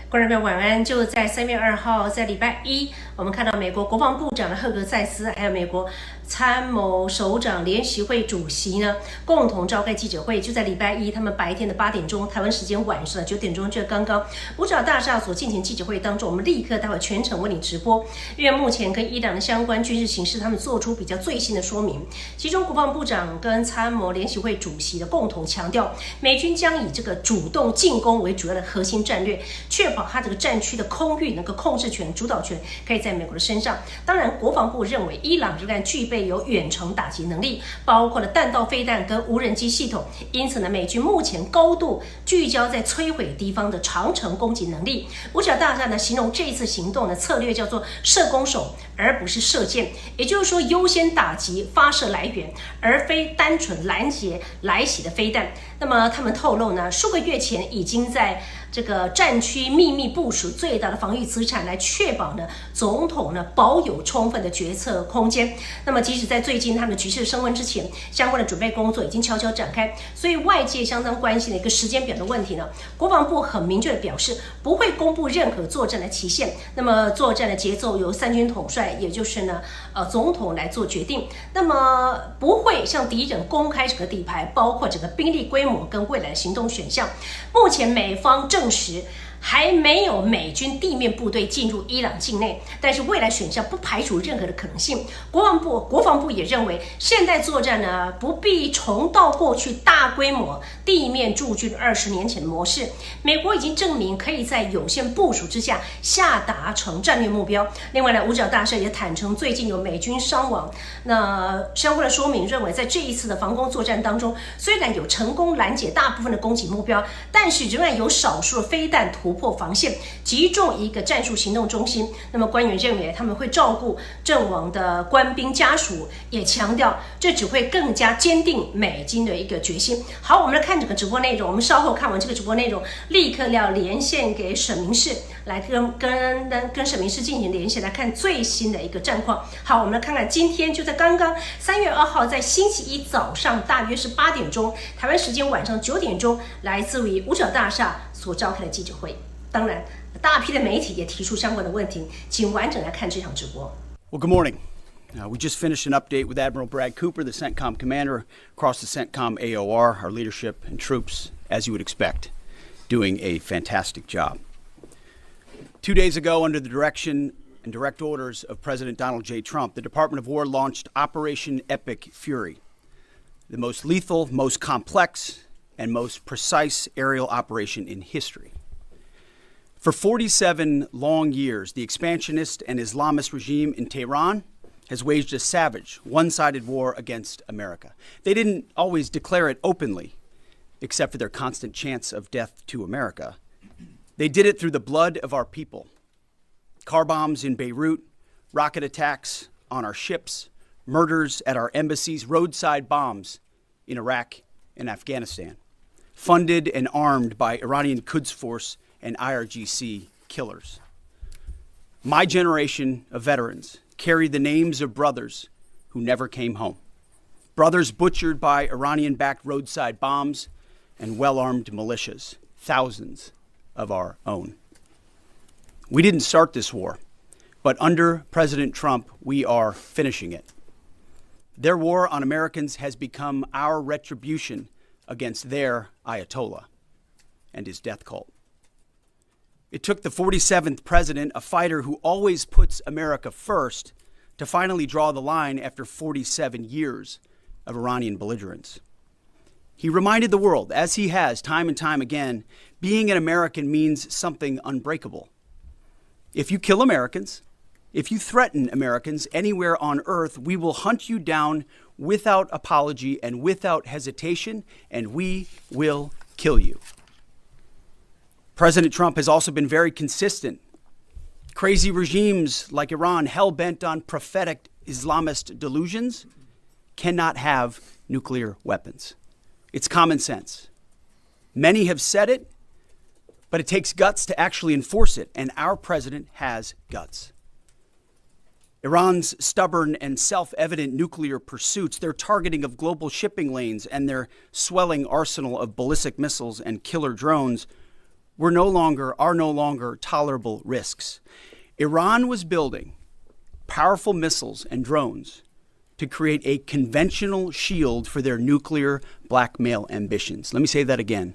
观众朋友晚安。就在3月2号，在礼拜一，我们看到美国国防部长的赫格塞斯，还有美国参谋首长联席会主席呢，共同召开记者会。就在礼拜一，他们白天的8点钟，台湾时间晚上9点钟，这刚刚五角大厦所进行记者会当中，我们立刻待会全程为你直播。因为目前跟伊朗的相关军事形势，他们做出比较最新的说明。其中，国防部长跟参谋联席会主席的共同强调，美军将以这个主动进攻为主要的核心战略，确保他这个战区的空域能够控制权、主导权可以在美国的身上。当然，国防部认为伊朗仍然具备有远程打击能力，包括了弹道飞弹跟无人机系统。因此呢，美军目前高度聚焦在摧毁敌方的长程攻击能力。五角大厦呢形容这一次行动的策略叫做射攻手，而不是射箭，也就是说优先打击发射来源，而非单纯拦截来袭的飞弹。那么他们透露呢，数个月前已经在这个战区秘密部署最大的防御资产，来确保呢总统呢保有充分的决策空间。那么即使在最近他们的局势升温之前，相关的准备工作已经悄悄展开，所以外界相当关心的一个时间表的问题呢，国防部很明确的表示不会公布任何作战的期限。那么作战的节奏由三军统帅，也就是呢总统来做决定。那么不会向敌人公开整个底牌，包括整个兵力规模跟未来的行动选项。目前美方证实还没有美军地面部队进入伊朗境内，但是未来选项不排除任何的可能性。国防部也认为，现代作战呢不必重蹈过去大规模地面驻军20年前的模式。美国已经证明可以在有限部署之下下达成战略目标。另外呢，五角大厦也坦诚最近有美军伤亡。那相关的说明认为，在这一次的防空作战当中，虽然有成功拦截大部分的攻击目标，但是仍然有少数的飞弹突破防线，击中一个战术行动中心。那么官员认为他们会照顾阵亡的官兵家属，也强调这只会更加坚定美军的一个决心。好，我们来看整个直播内容。我们稍后看完这个直播内容，立刻要连线给沈明市，来跟沈明市进行连线，来看最新的一个战况。好，我们来看看今天就在刚刚3月2号，在星期一早上大约是8点钟，台湾时间晚上9点钟，来自于五角大厦所召开的记者会。当然，大批的媒体也提出相关的问题，请完整来看这场直播。Well, good morning. We just finished an update with Admiral Brad Cooper, the CENTCOM commander, across the CENTCOM AOR, our leadership and troops, as you would expect, doing a fantastic job. 2 days ago, under the direction and direct orders of President Donald J. Trump, the Department of War launched Operation Epic Fury, the most lethal, most complex, and most precise aerial operation in history. For 47 long years, the expansionist and Islamist regime in Tehran has waged a savage, one-sided war against America. They didn't always declare it openly, except for their constant chants of death to America. They did it through the blood of our people. Car bombs in Beirut, rocket attacks on our ships, murders at our embassies, roadside bombs in Iraq and Afghanistan, funded and armed by Iranian Quds Force and IRGC killers. My generation of veterans carry the names of brothers who never came home. Brothers butchered by Iranian-backed roadside bombs and well-armed militias, thousands of our own. We didn't start this war, but under President Trump, we are finishing it. Their war on Americans has become our retribution against their Ayatollah and his death cult. It took the 47th president, a fighter who always puts America first, to finally draw the line after 47 years of Iranian belligerence. He reminded the world, as he has time and time again, being an American means something unbreakable. If you kill Americans, if you threaten Americans anywhere on earth, we will hunt you down without apology and without hesitation, and we will kill you. President Trump has also been very consistent. Crazy regimes like Iran, hell-bent on prophetic Islamist delusions, cannot have nuclear weapons. It's common sense. Many have said it, but it takes guts to actually enforce it, and our president has guts. Iran's stubborn and self-evident nuclear pursuits, their targeting of global shipping lanes, and their swelling arsenal of ballistic missiles and killer drones are no longer tolerable risks. Iran was building powerful missiles and drones to create a conventional shield for their nuclear blackmail ambitions. Let me say that again.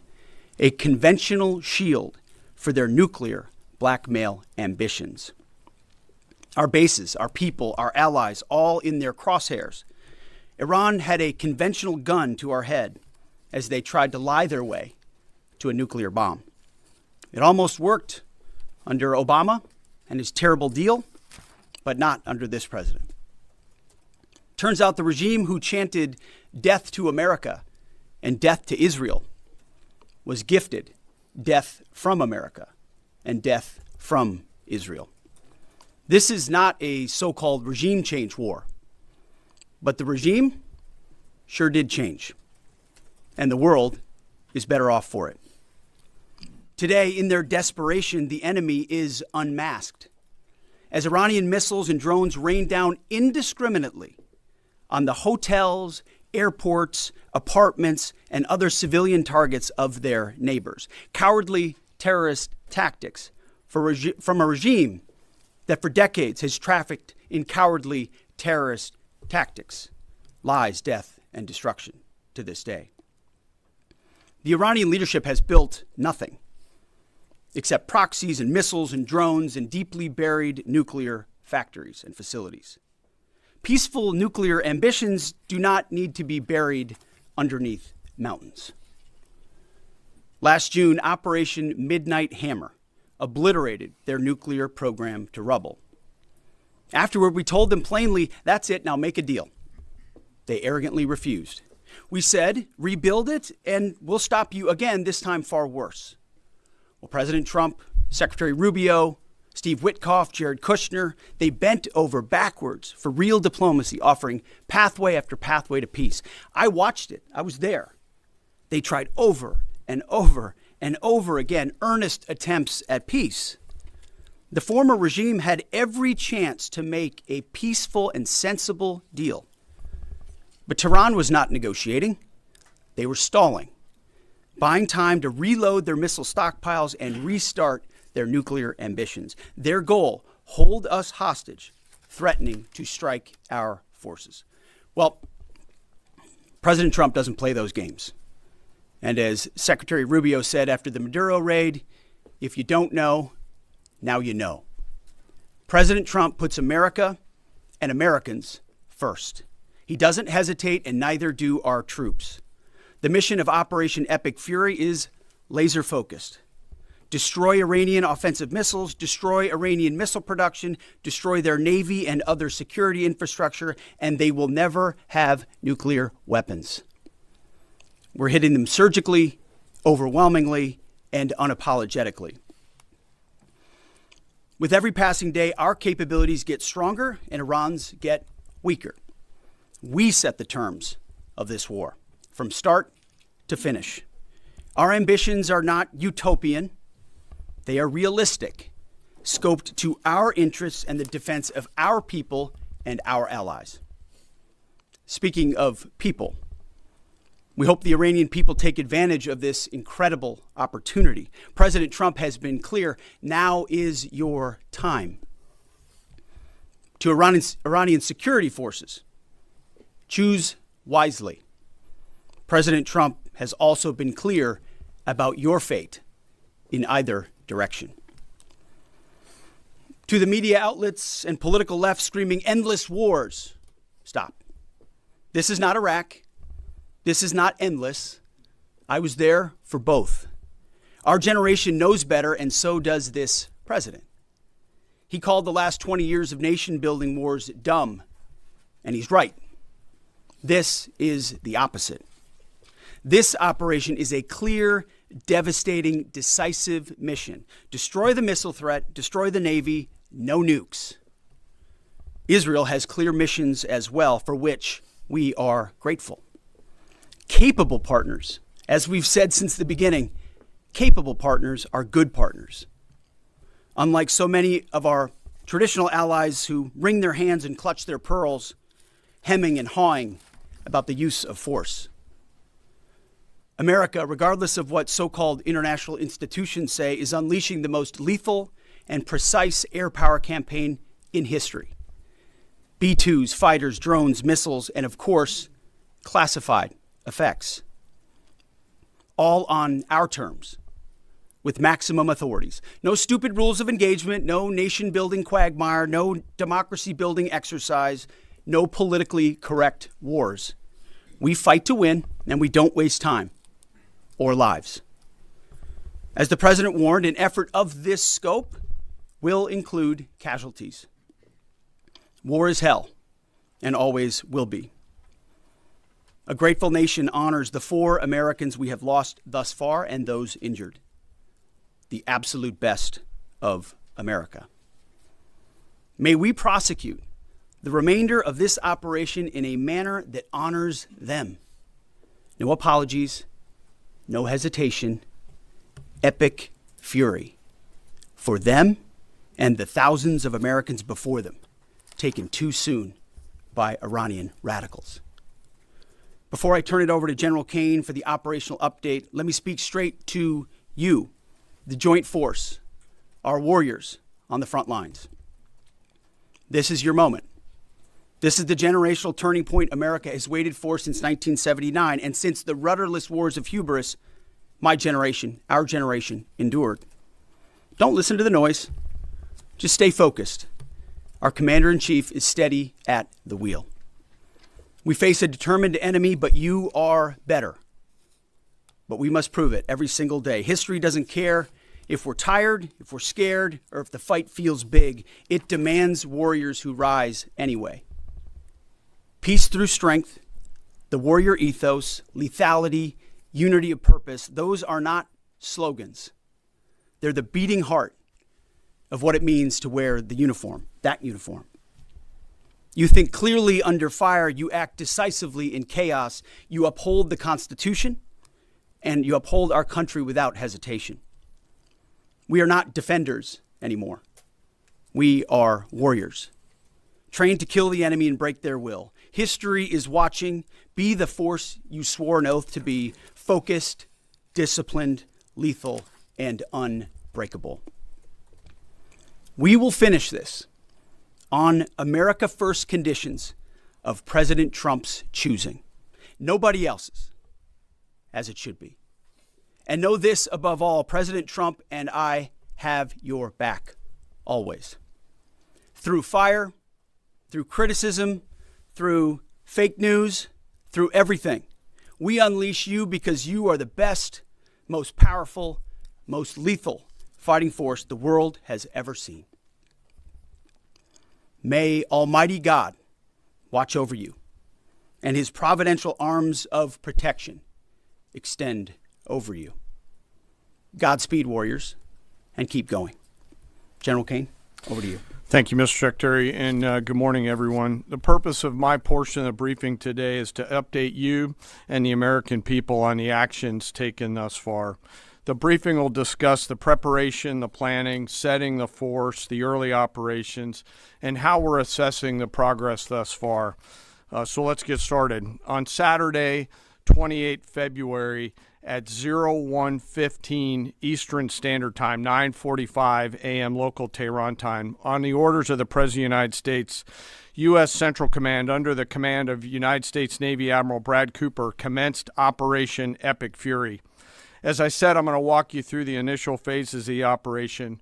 A conventional shield for their nuclear blackmail ambitions. Our bases, our people, our allies, all in their crosshairs. Iran had a conventional gun to our head as they tried to lie their way to a nuclear bomb. It almost worked under Obama and his terrible deal, but not under this president. Turns out the regime who chanted death to America and death to Israel was gifted death from America and death from Israel. This is not a so-called regime change war, but the regime sure did change, and the world is better off for it. Today, in their desperation, the enemy is unmasked as Iranian missiles and drones rain down indiscriminately on the hotels, airports, apartments, and other civilian targets of their neighbors. Cowardly terrorist tactics from a regime that for decades has trafficked in cowardly terrorist tactics, lies, death, and destruction to this day. The Iranian leadership has built nothing except proxies and missiles and drones and deeply buried nuclear factories and facilities. Peaceful nuclear ambitions do not need to be buried underneath mountains. Last June, Operation Midnight Hammer obliterated their nuclear program to rubble. Afterward, we told them plainly, that's it, now make a deal. They arrogantly refused. We said, rebuild it, and we'll stop you again, this time far worse. Well, President Trump, Secretary Rubio, Steve Witkoff, Jared Kushner, they bent over backwards for real diplomacy, offering pathway after pathway to peace. I watched it. I was there. They tried over and over and over again earnest attempts at peace. The former regime had every chance to make a peaceful and sensible deal. But Tehran was not negotiating. They were stalling, buying time to reload their missile stockpiles and restart their nuclear ambitions. Their goal, hold us hostage, threatening to strike our forces. Well, President Trump doesn't play those games. And as Secretary Rubio said after the Maduro raid, if you don't know, now you know. President Trump puts America and Americans first. He doesn't hesitate, and neither do our troops. The mission of Operation Epic Fury is laser-focused. Destroy Iranian offensive missiles, destroy Iranian missile production, destroy their navy and other security infrastructure, and they will never have nuclear weapons. We're hitting them surgically, overwhelmingly, and unapologetically. With every passing day, our capabilities get stronger and Iran's get weaker. We set the terms of this war, from start to finish. Our ambitions are not utopian. They are realistic, scoped to our interests and the defense of our people and our allies. Speaking of people, we hope the Iranian people take advantage of this incredible opportunity. President Trump has been clear, now is your time. To Iranian security forces, choose wisely. President Trump has also been clear about your fate in either direction. To the media outlets and political left screaming endless wars, stop. This is not Iraq. This is not endless. I was there for both. Our generation knows better, and so does this president. He called the last 20 years of nation-building wars dumb, and he's right. This is the opposite. This operation is a clear, devastating, decisive mission. Destroy the missile threat, destroy the Navy, no nukes. Israel has clear missions as well, for which we are grateful. Capable partners, as we've said since the beginning, capable partners are good partners. Unlike so many of our traditional allies who wring their hands and clutch their pearls, hemming and hawing about the use of force. America, regardless of what so-called international institutions say, is unleashing the most lethal and precise air power campaign in history. B-2s, fighters, drones, missiles, and of course, classified effects. All on our terms, with maximum authorities. No stupid rules of engagement, no nation-building quagmire, no democracy-building exercise, no politically correct wars. We fight to win, and we don't waste time or lives. As the president warned, an effort of this scope will include casualties. War is hell, and always will be. A grateful nation honors the 4 Americans we have lost thus far and those injured. The absolute best of America. May we prosecute the remainder of this operation in a manner that honors them. No apologies, no hesitation, epic fury for them and the thousands of Americans before them, taken too soon by Iranian radicals. Before I turn it over to General Kane for the operational update, let me speak straight to you, the Joint Force, our warriors on the front lines. This is your moment. This is the generational turning point America has waited for since 1979, and since the rudderless wars of hubris my generation, our generation, endured. Don't listen to the noise. Just stay focused. Our commander-in-chief is steady at the wheel. We face a determined enemy, but you are better. But we must prove it every single day. History doesn't care if we're tired, if we're scared, or if the fight feels big. It demands warriors who rise anyway. Peace through strength, the warrior ethos, lethality, unity of purpose, those are not slogans. They're the beating heart of what it means to wear the uniform, that uniform. You think clearly under fire, you act decisively in chaos, you uphold the Constitution, and you uphold our country without hesitation. We are not defenders anymore. We are warriors, trained to kill the enemy and break their will. History is watching. Be the force you swore an oath to be, focused, disciplined, lethal, and unbreakable. We will finish this on America First conditions of President Trump's choosing. Nobody else's, as it should be. And know this above all, President Trump and I have your back, always. Through fire, through criticism, through fake news, through everything. We unleash you because you are the best, most powerful, most lethal fighting force the world has ever seen. May Almighty God watch over you and his providential arms of protection extend over you. Godspeed, warriors, and keep going. General Kane, over to you. Thank you, Mr. Secretary, and good morning, everyone. The purpose of my portion of the briefing today is to update you and the American people on the actions taken thus far. The briefing will discuss the preparation, the planning, setting the force, the early operations, and how we're assessing the progress thus far. So let's get started. On Saturday, 28 February, at 01:15 Eastern Standard Time, 9:45 a.m. local Tehran time, on the orders of the President of the United States, U.S. Central Command, under the command of United States Navy Admiral Brad Cooper, commenced Operation Epic Fury. As I said, I'm going to walk you through the initial phases of the operation.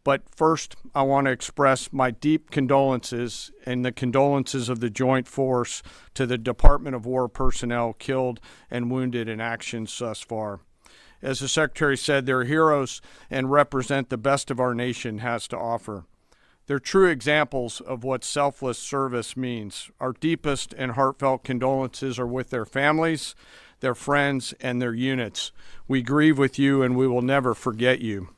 But first, I want to express my deep condolences and the condolences of the Joint Force to the Department of War personnel killed and wounded in actions thus far. As the Secretary said, they're heroes and represent the best of our nation has to offer. They're true examples of what selfless service means. Our deepest and heartfelt condolences are with their families, their friends, and their units. We grieve with you, and we will never forget you.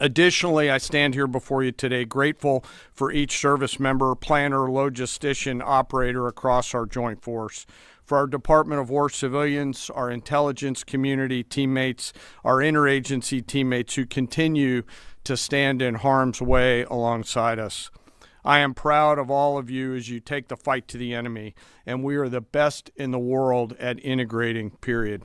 Additionally, I stand here before you today grateful for each service member, planner, logistician, operator across our joint force, for our Department of War civilians, our intelligence community teammates, our interagency teammates who continue to stand in harm's way alongside us. I am proud of all of you as you take the fight to the enemy, and we are the best in the world at integrating, period.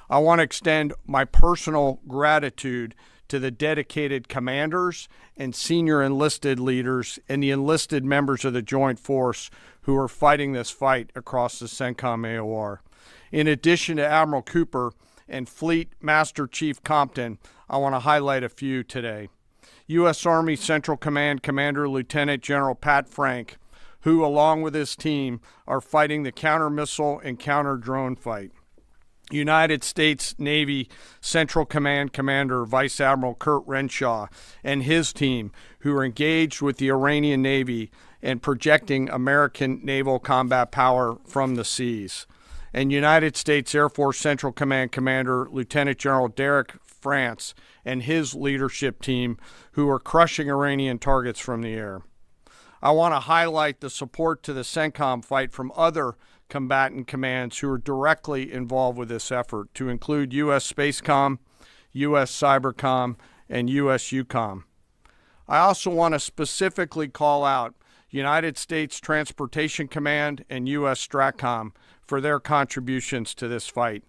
I want to extend my personal gratitude to the dedicated commanders and senior enlisted leaders and the enlisted members of the Joint Force who are fighting this fight across the CENTCOM AOR. In addition to Admiral Cooper and Fleet Master Chief Compton, I want to highlight a few today. U.S. Army Central Command Commander Lieutenant General Pat Frank, who, along with his team, are fighting the counter-missile and counter-drone fight. United States Navy Central Command Commander Vice Admiral Kurt Renshaw and his team, who are engaged with the Iranian Navy and projecting American naval combat power from the seas. And United States Air Force Central Command Commander Lieutenant General Derek France and his leadership team, who are crushing Iranian targets from the air. I want to highlight the support to the CENTCOM fight from other combatant commands who are directly involved with this effort, to include U.S. Spacecom, U.S. Cybercom, and U.S. UCOM. I also want to specifically call out United States Transportation Command and U.S. STRATCOM for their contributions to this fight.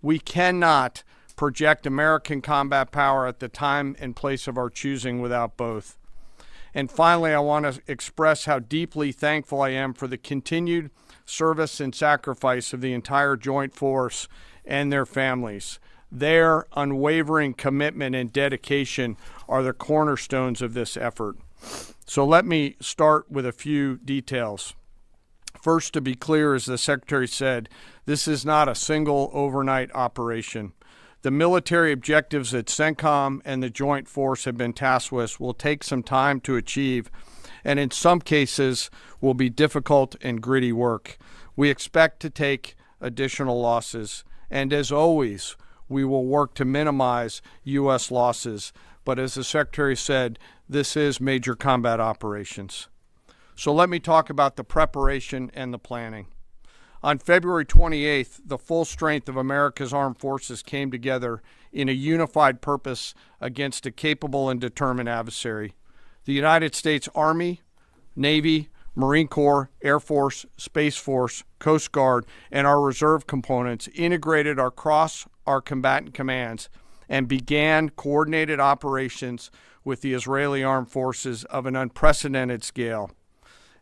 We cannot project American combat power at the time and place of our choosing without both. And finally, I want to express how deeply thankful I am for the continued service and sacrifice of the entire Joint Force and their families. Their unwavering commitment and dedication are the cornerstones of this effort. So let me start with a few details. First, to be clear, as the Secretary said, this is not a single overnight operation. The military objectives that CENTCOM and the Joint Force have been tasked with will take some time to achieve, and in some cases will be difficult and gritty work. We expect to take additional losses, and as always, we will work to minimize U.S. losses. But as the Secretary said, this is major combat operations. So let me talk about the preparation and the planning. On February 28th, the full strength of America's armed forces came together in a unified purpose against a capable and determined adversary. The United States Army, Navy, Marine Corps, Air Force, Space Force, Coast Guard, and our reserve components integrated across our combatant commands and began coordinated operations with the Israeli armed forces of an unprecedented scale.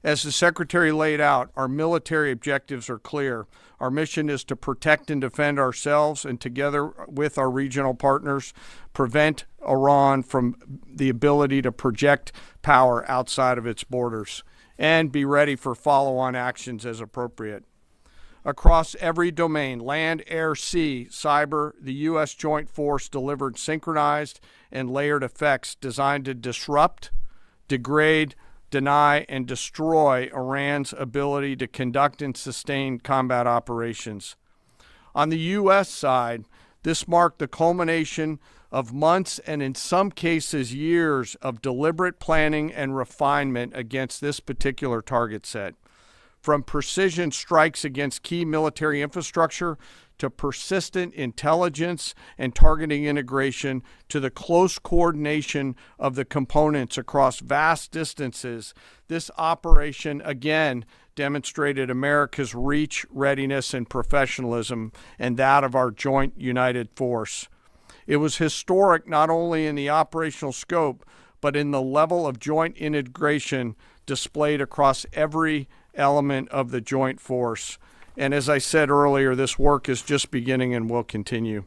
As the Secretary laid out, our military objectives are clear. Our mission is to protect and defend ourselves and, together with our regional partners, prevent Iran from the ability to project power outside of its borders, and be ready for follow-on actions as appropriate. Across every domain, land, air, sea, cyber, the U.S. Joint Force delivered synchronized and layered effects designed to disrupt, degrade, deny, and destroy Iran's ability to conduct and sustain combat operations. On the U.S. side, this marked the culmination of months and in some cases years of deliberate planning and refinement against this particular target set. From precision strikes against key military infrastructure to persistent intelligence and targeting integration to the close coordination of the components across vast distances, this operation again demonstrated America's reach, readiness, and professionalism, and that of our joint united force. It was historic not only in the operational scope, but in the level of joint integration displayed across every element of the joint force. And as I said earlier, this work is just beginning and will continue.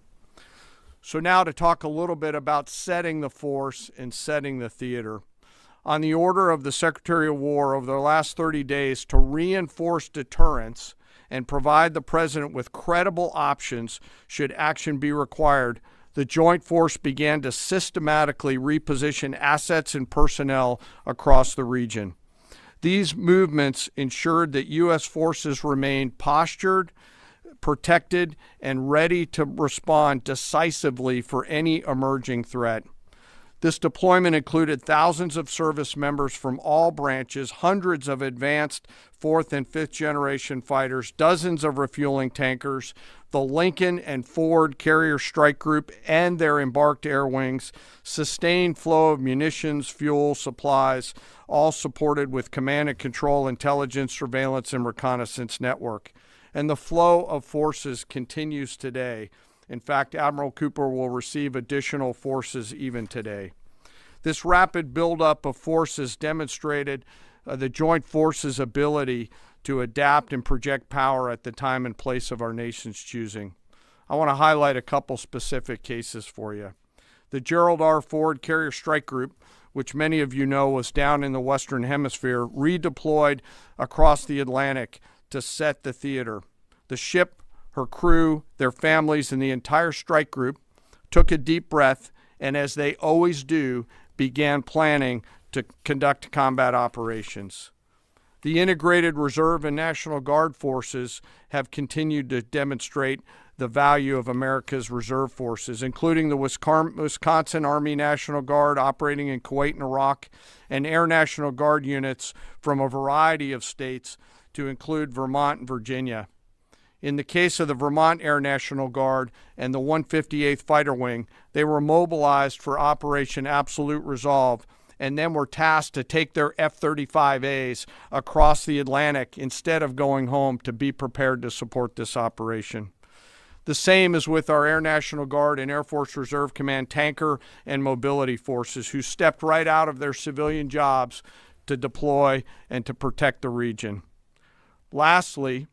So now to talk a little bit about setting the force and setting the theater. On the order of the Secretary of War over the last 30 days to reinforce deterrence and provide the President with credible options should action be required, the Joint Force began to systematically reposition assets and personnel across the region. These movements ensured that U.S. forces remained postured, protected, and ready to respond decisively for any emerging threat. This deployment included thousands of service members from all branches, hundreds of advanced fourth and fifth generation fighters, dozens of refueling tankers, the Lincoln and Ford Carrier Strike Group and their embarked air wings, sustained flow of munitions, fuel, supplies, all supported with command and control, intelligence, surveillance, and reconnaissance network. And the flow of forces continues today In fact, Admiral Cooper will receive additional forces even today. This rapid buildup of forces demonstrated the joint forces' ability to adapt and project power at the time and place of our nation's choosing. I want to highlight a couple specific cases for you. The Gerald R. Ford Carrier Strike Group, which many of you know was down in the Western Hemisphere, redeployed across the Atlantic to set the theater. The ship, her crew, their families, and the entire strike group took a deep breath and, as they always do, began planning to conduct combat operations. The integrated Reserve and National Guard forces have continued to demonstrate the value of America's reserve forces, including the Wisconsin Army National Guard operating in Kuwait and Iraq, and Air National Guard units from a variety of states to include Vermont and Virginia. In the case of the Vermont Air National Guard and the 158th Fighter Wing, they were mobilized for Operation Absolute Resolve and then were tasked to take their F-35As across the Atlantic instead of going home to be prepared to support this operation. The same is with our Air National Guard and Air Force Reserve Command tanker and mobility forces, who stepped right out of their civilian jobs to deploy and to protect the region. Lastly,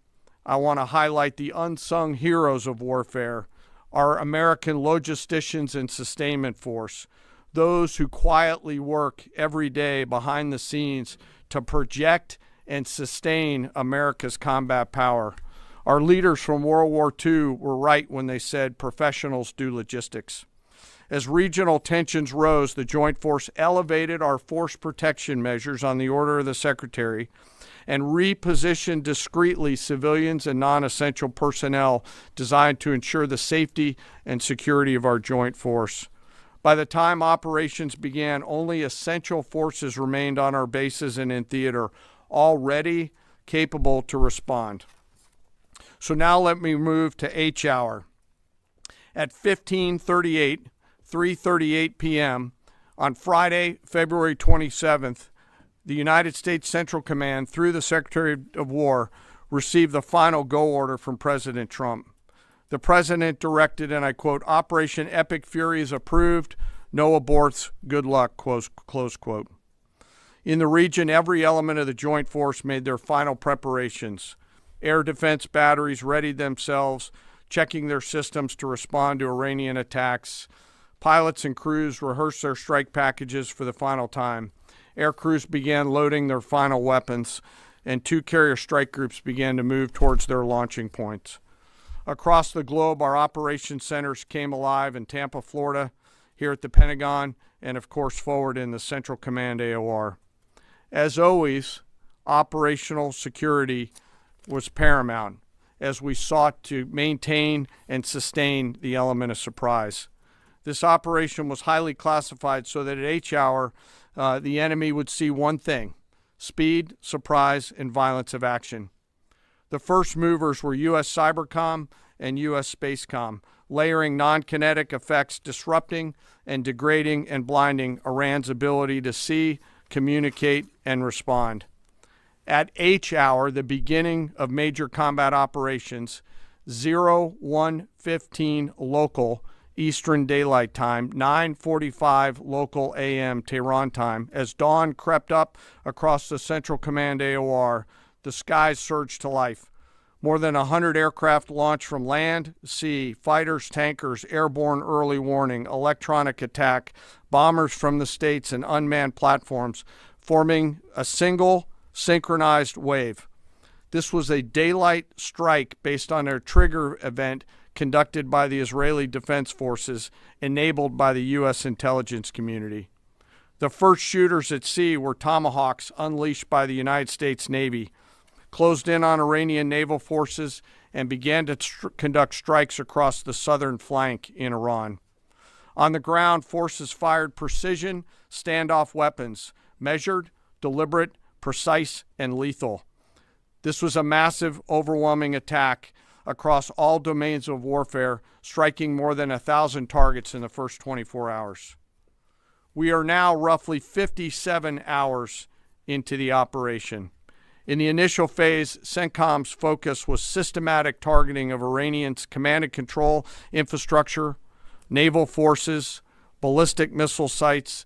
I want to highlight the unsung heroes of warfare, our American logisticians and sustainment force, those who quietly work every day behind the scenes to project and sustain America's combat power. Our leaders from World War II were right when they said professionals do logistics. As regional tensions rose, the Joint Force elevated our force protection measures on the order of the Secretary and repositioned discreetly civilians and non-essential personnel designed to ensure the safety and security of our joint force. By the time operations began, only essential forces remained on our bases and in theater, all ready, capable to respond. So now let me move to H hour. At 3:38 p.m. on Friday, February 27th, the United States Central Command, through the Secretary of War, received the final go order from President Trump. The President directed, and I quote, "Operation Epic Fury is approved. No aborts. Good luck," close quote. In the region, every element of the Joint Force made their final preparations. Air defense batteries readied themselves, checking their systems to respond to Iranian attacks. Pilots and crews rehearsed their strike packages for the final time. Air crews began loading their final weapons, and two carrier strike groups began to move towards their launching points. Across the globe, our operations centers came alive in Tampa, Florida, here at the Pentagon, and of course forward in the Central Command AOR. As always, operational security was paramount as we sought to maintain and sustain the element of surprise. This operation was highly classified so that at H hour, the enemy would see one thing: speed, surprise, and violence of action. The first movers were U.S. Cybercom and U.S. Spacecom, layering non-kinetic effects, disrupting and degrading and blinding Iran's ability to see, communicate, and respond. At H hour, the beginning of major combat operations, 01:15 local Eastern Daylight Time, 9:45 local AM Tehran time, as dawn crept up across the Central Command AOR, the skies surged to life. More than 100 aircraft launched from land, sea, fighters, tankers, airborne early warning, electronic attack, bombers from the States, and unmanned platforms, forming a single synchronized wave. This was a daylight strike based on a trigger event conducted by the Israeli Defense Forces, enabled by the U.S. intelligence community. The first shooters at sea were Tomahawks unleashed by the United States Navy, closed in on Iranian naval forces, and began to conduct strikes across the southern flank in Iran. On the ground, forces fired precision standoff weapons, measured, deliberate, precise, and lethal. This was a massive, overwhelming attack across all domains of warfare, striking more than 1,000 targets in the first 24 hours. We are now roughly 57 hours into the operation. In the initial phase, CENTCOM's focus was systematic targeting of Iranian's command and control infrastructure, naval forces, ballistic missile sites,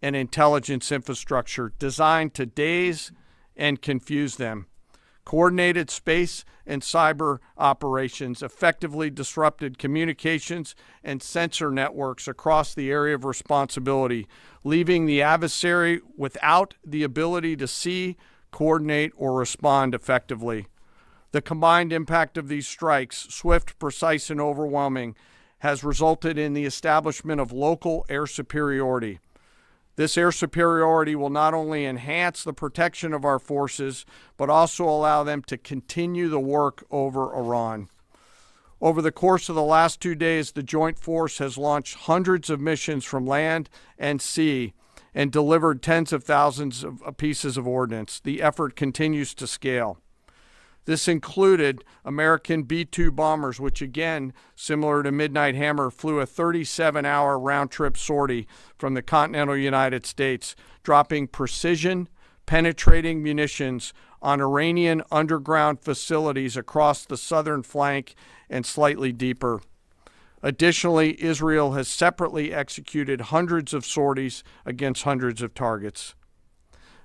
and intelligence infrastructure designed to daze and confuse them. Coordinated space and cyber operations effectively disrupted communications and sensor networks across the area of responsibility, leaving the adversary without the ability to see, coordinate, or respond effectively. The combined impact of these strikes, swift, precise, and overwhelming, has resulted in the establishment of local air superiority. This air superiority will not only enhance the protection of our forces, but also allow them to continue the work over Iran. Over the course of the last 2 days, the Joint Force has launched hundreds of missions from land and sea and delivered tens of thousands of pieces of ordnance. The effort continues to scale. This included American B-2 bombers, which again, similar to Midnight Hammer, flew a 37-hour round-trip sortie from the continental United States, dropping precision, penetrating munitions on Iranian underground facilities across the southern flank and slightly deeper. Additionally, Israel has separately executed hundreds of sorties against hundreds of targets.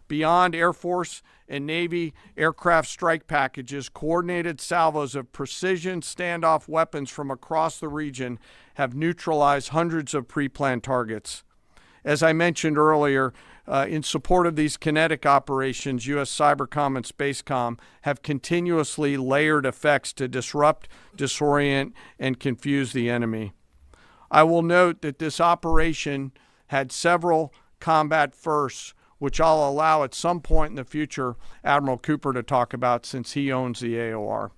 Beyond Air Force and Navy aircraft strike packages, coordinated salvos of precision standoff weapons from across the region have neutralized hundreds of pre-planned targets. As I mentioned earlier, in support of these kinetic operations, U.S. Cybercom and Spacecom have continuously layered effects to disrupt, disorient, and confuse the enemy. I will note that this operation had several combat firsts, which I'll allow at some point in the future Admiral Cooper to talk about since he owns the AOR.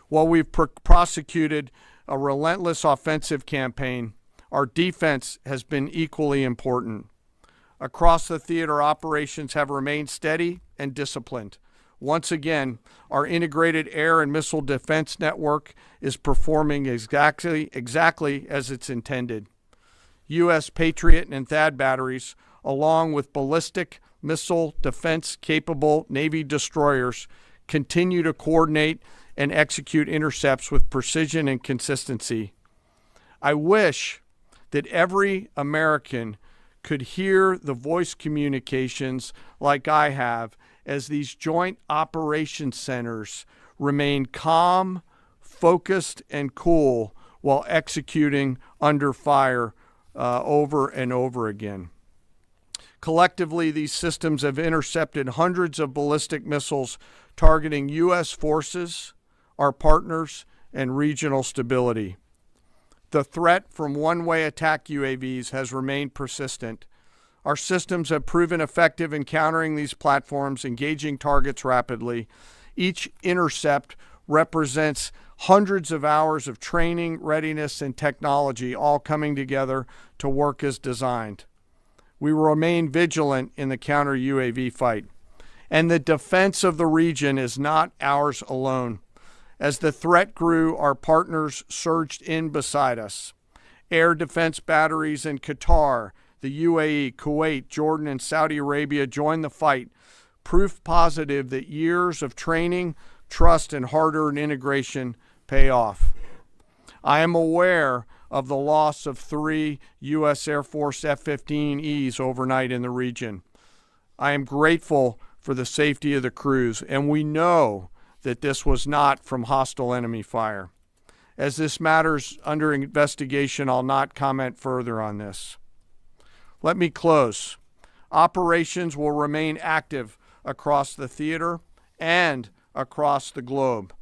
While we've prosecuted a relentless offensive campaign, our defense has been equally important. Across the theater, operations have remained steady and disciplined. Once again, our integrated air and missile defense network is performing exactly as it's intended. U.S. Patriot and THAAD batteries, along with ballistic missile defense-capable Navy destroyers, continue to coordinate and execute intercepts with precision and consistency. I wish that every American could hear the voice communications like I have as these joint operations centers remain calm, focused, and cool while executing under fire over and over again. Collectively, these systems have intercepted hundreds of ballistic missiles targeting U.S. forces, our partners, and regional stability. The threat from one-way attack UAVs has remained persistent. Our systems have proven effective in countering these platforms, engaging targets rapidly. Each intercept represents hundreds of hours of training, readiness, and technology all coming together to work as designed. We will remain vigilant in the counter-UAV fight. And the defense of the region is not ours alone. As the threat grew, our partners surged in beside us. Air defense batteries in Qatar, the UAE, Kuwait, Jordan, and Saudi Arabia joined the fight, proof positive that years of training, trust, and hard-earned integration pay off. I am aware of the loss of 3 U.S. Air Force F-15Es overnight in the region. I am grateful for the safety of the crews, and we know that this was not from hostile enemy fire. As this matter's under investigation, I'll not comment further on this. Let me close. Operations will remain active across the theater and across the globe.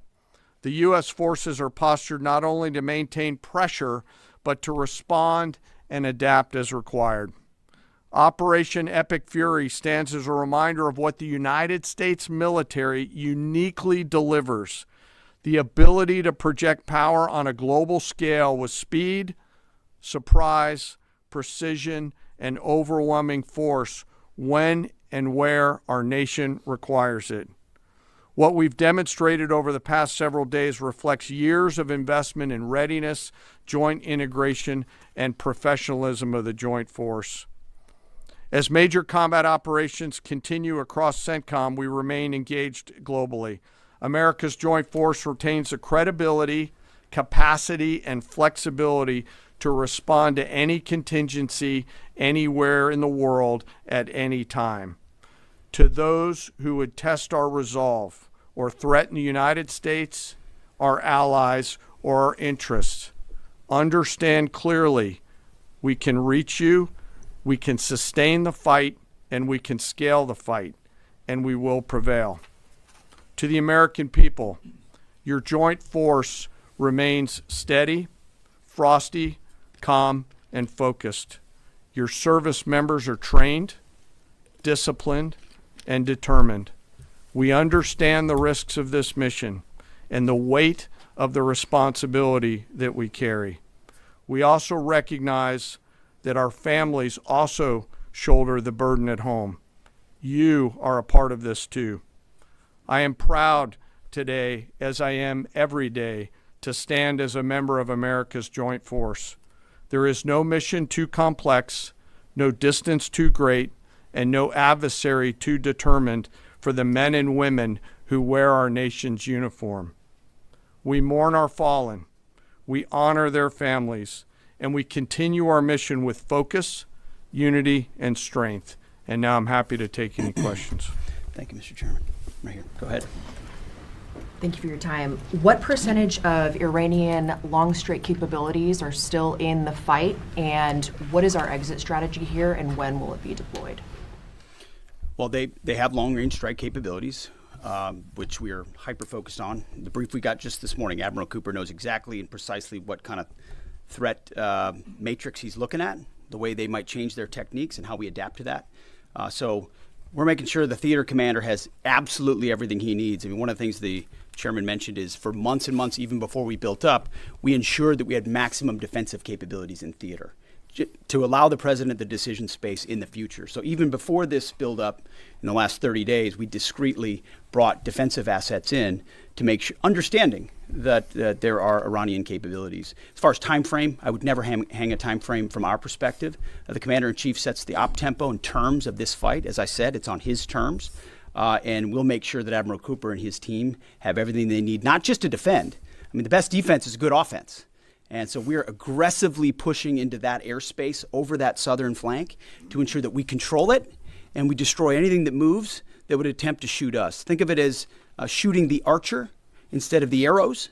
The U.S. forces are postured not only to maintain pressure, but to respond and adapt as required. Operation Epic Fury stands as a reminder of what the United States military uniquely delivers: the ability to project power on a global scale with speed, surprise, precision, and overwhelming force when and where our nation requires it. What we've demonstrated over the past several days reflects years of investment in readiness, joint integration, and professionalism of the Joint Force. As major combat operations continue across CENTCOM, we remain engaged globally. America's joint force retains the credibility, capacity, and flexibility to respond to any contingency anywhere in the world at any time. To those who would test our resolve or threaten the United States, our allies, or our interests, understand clearly we can reach you, we can sustain the fight, and we can scale the fight, and we will prevail. To the American people, your joint force remains steady, frosty, calm, and focused. Your service members are trained, disciplined, and determined. We understand the risks of this mission and the weight of the responsibility that we carry. We also recognize that our families also shoulder the burden at home. You are a part of this too. I am proud today, as I am every day, to stand as a member of America's joint force. There is no mission too complex, no distance too great, and no adversary too determined for the men and women who wear our nation's uniform. We mourn our fallen, we honor their families, and we continue our mission with focus, unity, and strength. And now I'm happy to take any questions. Thank you, Mr. Chairman. Right here. Go ahead. Thank you for your time. What percentage of Iranian long-strike capabilities are still in the fight, and what is our exit strategy here, and when will it be deployed? Well, they have long-range strike capabilities, which we are hyper-focused on. The brief we got just this morning, Admiral Cooper knows exactly and precisely what kind of threat matrix he's looking at, the way they might change their techniques and how we adapt to that. So we're making sure the theater commander has absolutely everything he needs. I mean, one of the things the chairman mentioned is for months and months, even before we built up, we ensured that we had maximum defensive capabilities in theater to allow the president the decision space in the future. So even before this build up in the last 30 days, we discreetly brought defensive assets in to make sure, understanding that there are Iranian capabilities. As far as time frame, I would never hang a time frame from our perspective. The commander-in-chief sets the op tempo and terms of this fight. As I said, it's on his terms. And we'll make sure that Admiral Cooper and his team have everything they need, not just to defend. I mean, the best defense is good offense. And so we're aggressively pushing into that airspace over that southern flank to ensure that we control it and we destroy anything that moves that would attempt to shoot us. Think of it as shooting the archer instead of the arrows.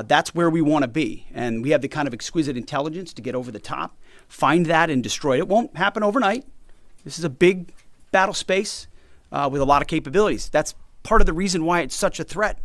That's where we want to be. And we have the kind of exquisite intelligence to get over the top, find that and destroy it. It won't happen overnight. This is a big battle space with a lot of capabilities. That's part of the reason why it's such a threat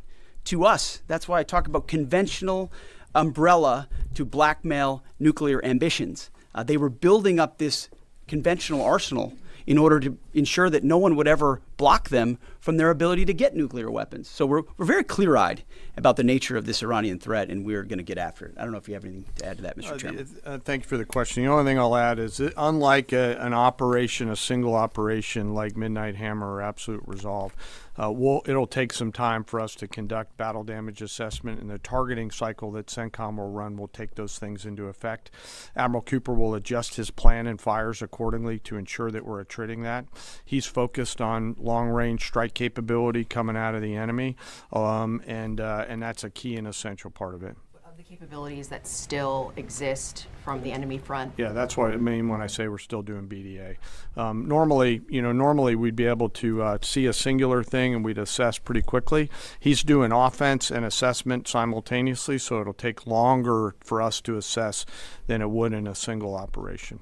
to us. That's why I talk about conventional umbrella to blackmail nuclear ambitions. They were building up this conventional arsenal in order to ensure that no one would ever block them from their ability to get nuclear weapons. So we're very clear-eyed about the nature of this Iranian threat, and we're going to get after it. I don't know if you have anything to add to that, Mr. Chairman. Thank you for the question. The only thing I'll add is that unlike an operation, a single operation like Midnight Hammer or Absolute Resolve, it'll take some time for us to conduct battle damage assessment, and the targeting cycle that CENTCOM will run will take those things into effect. Admiral Cooper will adjust his plan and fires accordingly to ensure that we're attriting that. He's focused on long-range strike capability coming out of the enemy, and that's a key and essential part of it. Of the capabilities that still exist from the enemy front? Yeah, that's what I mean when I say we're still doing BDA. Normally we'd be able to see a singular thing and we'd assess pretty quickly. He's doing offense and assessment simultaneously, so it'll take longer for us to assess than it would in a single operation.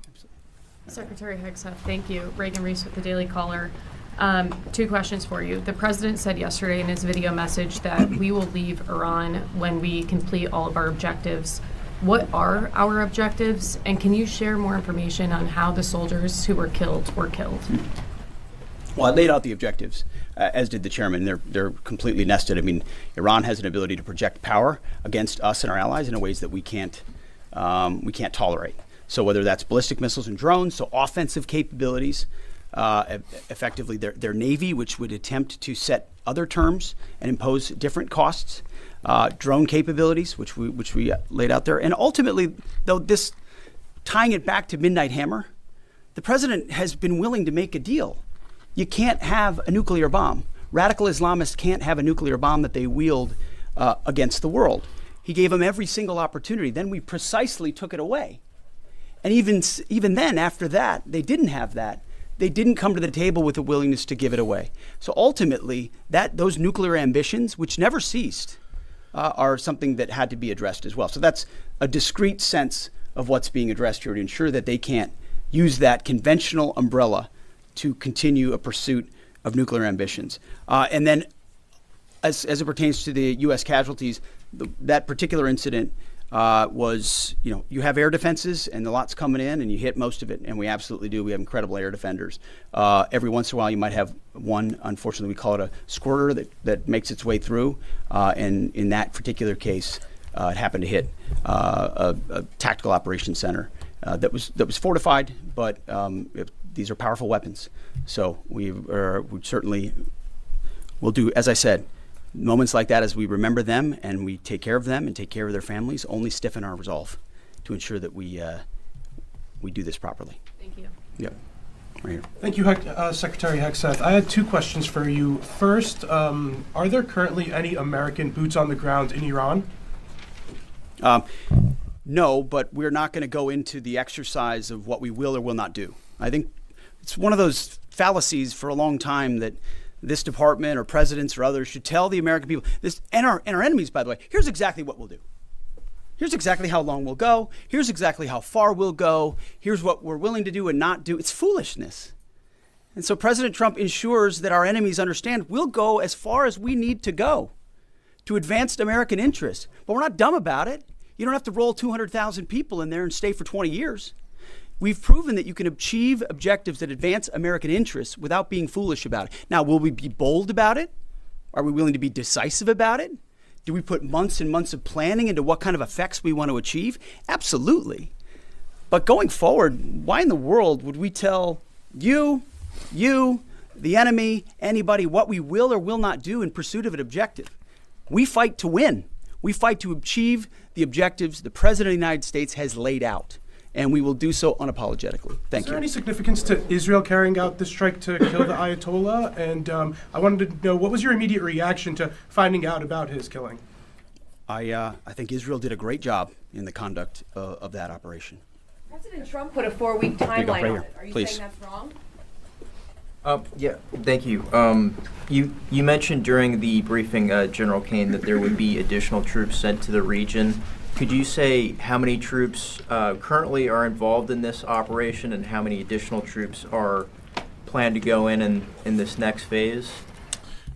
Secretary Hegseth, thank you. Reagan Reese with the Daily Caller. Two questions for you. The president said yesterday in his video message that we will leave Iran when we complete all of our objectives. What are our objectives, and can you share more information on how the soldiers who were killed were killed? Well, I laid out the objectives, as did the chairman. They're completely nested. I mean, Iran has an ability to project power against us and our allies in ways that we can't tolerate. So whether that's ballistic missiles and drones, so offensive capabilities, effectively their navy, which would attempt to set other terms and impose different costs, drone capabilities, which we laid out there, and ultimately, though, this tying it back to Midnight Hammer, the president has been willing to make a deal. You can't have a nuclear bomb. Radical Islamists can't have a nuclear bomb that they wield against the world. He gave them every single opportunity. Then we precisely took it away. And even then, after that, they didn't have that. They didn't come to the table with a willingness to give it away. So ultimately, those nuclear ambitions, which never ceased, are something that had to be addressed as well. So that's a discrete sense of what's being addressed here to ensure that they can't use that conventional umbrella to continue a pursuit of nuclear ambitions. And then as it pertains to the U.S. casualties, that particular incident was, you have air defenses and the lot's coming in and you hit most of it, and we absolutely do. We have incredible air defenders. Every once in a while you might have one, unfortunately we call it a squirter, that makes its way through, and in that particular case it happened to hit a tactical operations center that was fortified, but these are powerful weapons. So we certainly will do, as I said, moments like that, as we remember them and we take care of them and take care of their families, only stiffen our resolve to ensure that we do this properly. Thank you. Yep. Right here. Thank you, Secretary Hegseth. I had two questions for you. First, are there currently any American boots on the ground in Iran? No, but we're not going to go into the exercise of what we will or will not do. I think it's one of those fallacies for a long time that this department or presidents or others should tell the American people, and our enemies, by the way, here's exactly what we'll do. Here's exactly how long we'll go. Here's exactly how far we'll go. Here's what we're willing to do and not do. It's foolishness. And so President Trump ensures that our enemies understand we'll go as far as we need to go to advance American interests. But we're not dumb about it. You don't have to roll 200,000 people in there and stay for 20 years. We've proven that you can achieve objectives that advance American interests without being foolish about it. Now, will we be bold about it? Are we willing to be decisive about it? Do we put months and months of planning into what kind of effects we want to achieve? Absolutely. But going forward, why in the world would we tell you, the enemy, anybody, what we will or will not do in pursuit of an objective? We fight to win. We fight to achieve the objectives the President of the United States has laid out, and we will do so unapologetically. Thank you. Is there any significance to Israel carrying out the strike to kill the Ayatollah? And I wanted to know, what was your immediate reaction to finding out about his killing? I think Israel did a great job in the conduct of that operation. President Trump put a 4-week timeline on it. Are you Please. saying that's wrong? Yeah, thank you. You mentioned during the briefing, General Kane, that there would be additional troops sent to the region. Could you say how many troops currently are involved in this operation and how many additional troops are planned to go in this next phase?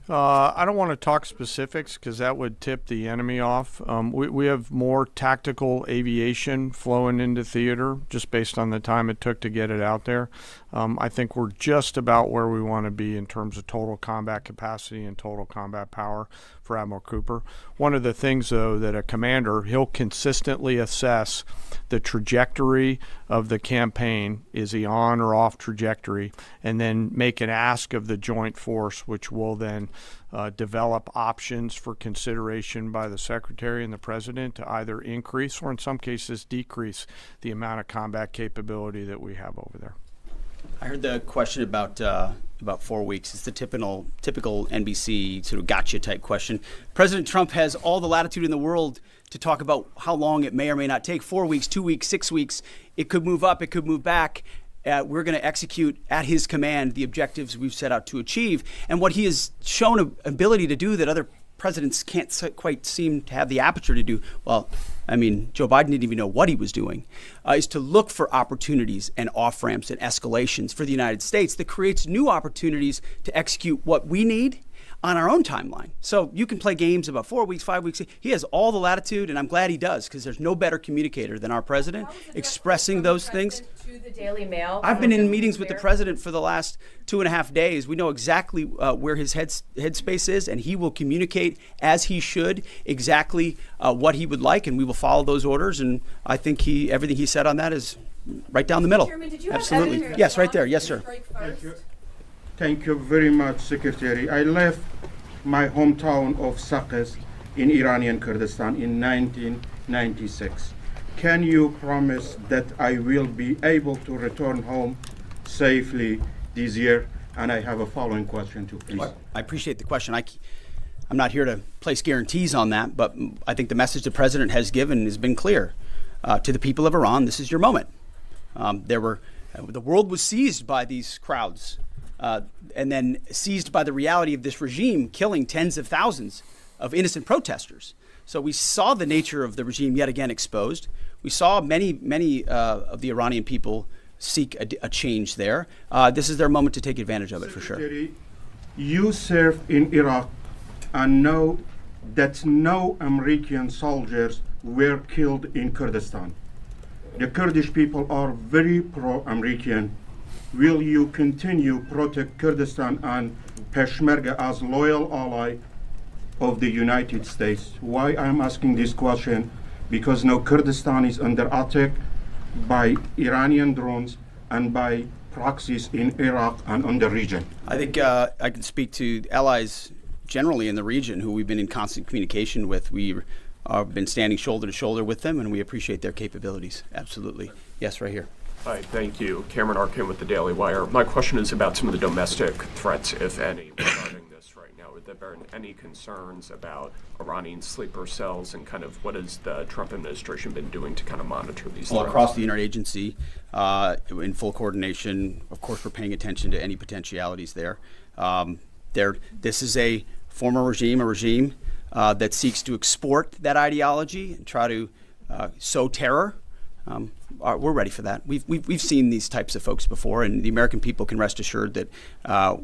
I don't want to talk specifics because that would tip the enemy off. We have more tactical aviation flowing into theater just based on the time it took to get it out there. I think we're just about where we want to be in terms of total combat capacity and total combat power for Admiral Cooper. One of the things, though, that a commander, he'll consistently assess the trajectory of the campaign. Is he on or off trajectory? And then make an ask of the joint force, which will then develop options for consideration by the Secretary and the President to either increase or in some cases decrease the amount of combat capability that we have over there. I heard the question about 4 weeks. It's the typical NBC sort of gotcha type question. President Trump has all the latitude in the world to talk about how long it may or may not take. 4 weeks, 2 weeks, 6 weeks. It could move up. It could move back. We're going to execute at his command the objectives we've set out to achieve. And what he has shown an ability to do that other presidents can't quite seem to have the aperture to do, well, I mean, Joe Biden didn't even know what he was doing, is to look for opportunities and off-ramps and escalations for the United States that creates new opportunities to execute what we need on our own timeline. So you can play games about 4 weeks, 5 weeks. He has all the latitude, and I'm glad he does, because there's no better communicator than our president expressing those things. To the Daily Mail. I've been in meetings with the president for the last 2.5 days. We know exactly where his headspace is, and he will communicate as he should exactly what he would like, and we will follow those orders. And I think everything he said on that is right down the middle. Chairman, did you have Absolutely. evidence Yes, right there. Yes, sir. Thank you very much, Secretary. I left my hometown of Sakis in Iranian Kurdistan in 1996. Can you promise that I will be able to return home safely this year? And I have a following question too, please. I appreciate the question. I'm not here to place guarantees on that, but I think the message the president has given has been clear. To the people of Iran, this is your moment. The world was seized by these crowds, and then seized by the reality of this regime killing tens of thousands of innocent protesters. So we saw the nature of the regime yet again exposed. We saw many of the Iranian people seek a change there. This is their moment to take advantage of it, for sure. You served in Iraq and know that no American soldiers were killed in Kurdistan. The Kurdish people are very pro-American. Will you continue protect Kurdistan and Peshmerga as loyal ally of the United States? Why I'm asking this question? Because now Kurdistan is under attack by Iranian drones and by proxies in Iraq and on the region. I think I can speak to allies generally in the region who we've been in constant communication with. We have been standing shoulder to shoulder with them, and we appreciate their capabilities. Absolutely. Yes, right here. Hi, thank you. Cameron Arkin with the Daily Wire. My question is about some of the domestic threats, if any, regarding this right now. Would there be any concerns about Iranian sleeper cells, and kind of what has the Trump administration been doing to kind of monitor these threats? Across the interagency, in full coordination, of course, we're paying attention to any potentialities there. This is a former regime, a regime that seeks to export that ideology and try to sow terror. We're ready for that. We've seen these types of folks before, and the American people can rest assured that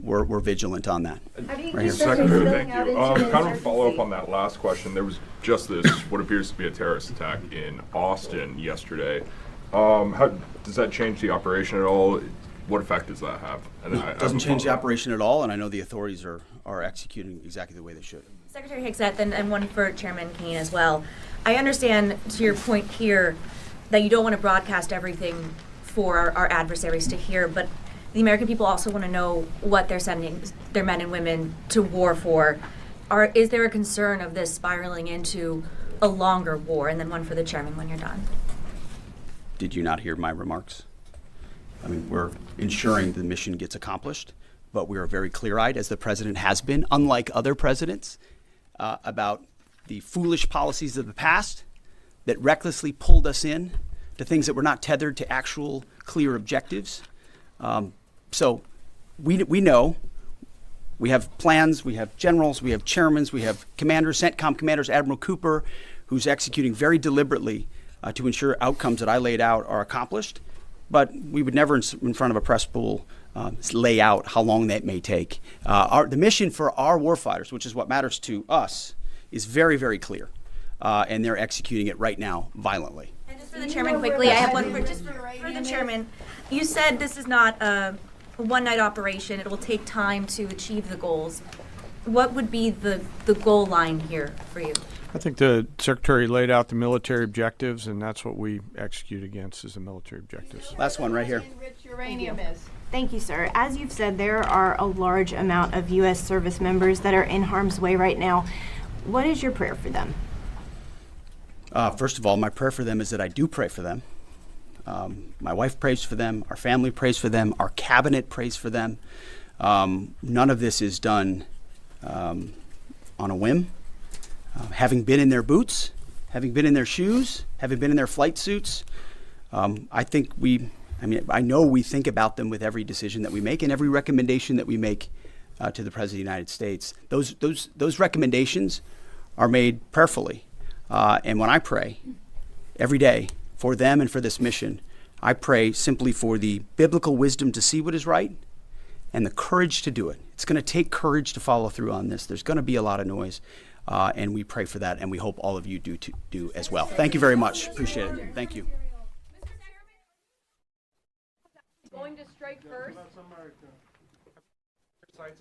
we're vigilant on that. Right here. Secretary, thank you. Kind of a follow-up on that last question. There was just this, what appears to be a terrorist attack in Austin yesterday. How does that change the operation at all? What effect does that have? And it doesn't change the operation at all, and I know the authorities are executing exactly the way they should. Secretary Hegseth, and one for Chairman Kane as well. I understand, to your point here, that you don't want to broadcast everything for our adversaries to hear, but the American people also want to know what they're sending their men and women to war for. Is there a concern of this spiraling into a longer war? And then one for the chairman when you're done. Did you not hear my remarks? I mean, we're ensuring the mission gets accomplished, but we are very clear-eyed, as the president has been, unlike other presidents, about the foolish policies of the past that recklessly pulled us in to things that were not tethered to actual clear objectives. So we know, we have plans, we have generals, we have chairmen, we have commanders, CENTCOM commanders, Admiral Cooper, who's executing very deliberately to ensure outcomes that I laid out are accomplished. But we would never, in front of a press pool, lay out how long that may take. The mission for our warfighters, which is what matters to us, is very, very clear. And they're executing it right now violently. And just for the chairman quickly, I have one for the chairman. You said this is not a one-night operation. It will take time to achieve the goals. What would be the goal line here for you? I think the Secretary laid out the military objectives, and that's what we execute against, is the military objectives. Last one right here. Uranium is. Thank you, sir. As you've said, there are a large amount of U.S. service members that are in harm's way right now. What is your prayer for them? First of all, my prayer for them is that I do pray for them. My wife prays for them. Our family prays for them. Our cabinet prays for them. None of this is done on a whim. Having been in their boots, having been in their shoes, having been in their flight suits, I know we think about them with every decision that we make and every recommendation that we make to the President of the United States. Those recommendations are made prayerfully. And when I pray every day for them and for this mission, I pray simply for the biblical wisdom to see what is right and the courage to do it. It's going to take courage to follow through on this. There's going to be a lot of noise. And we pray for that, and we hope all of you do as well. Thank you very much. Appreciate it. Thank you. Going to strike first. Sites in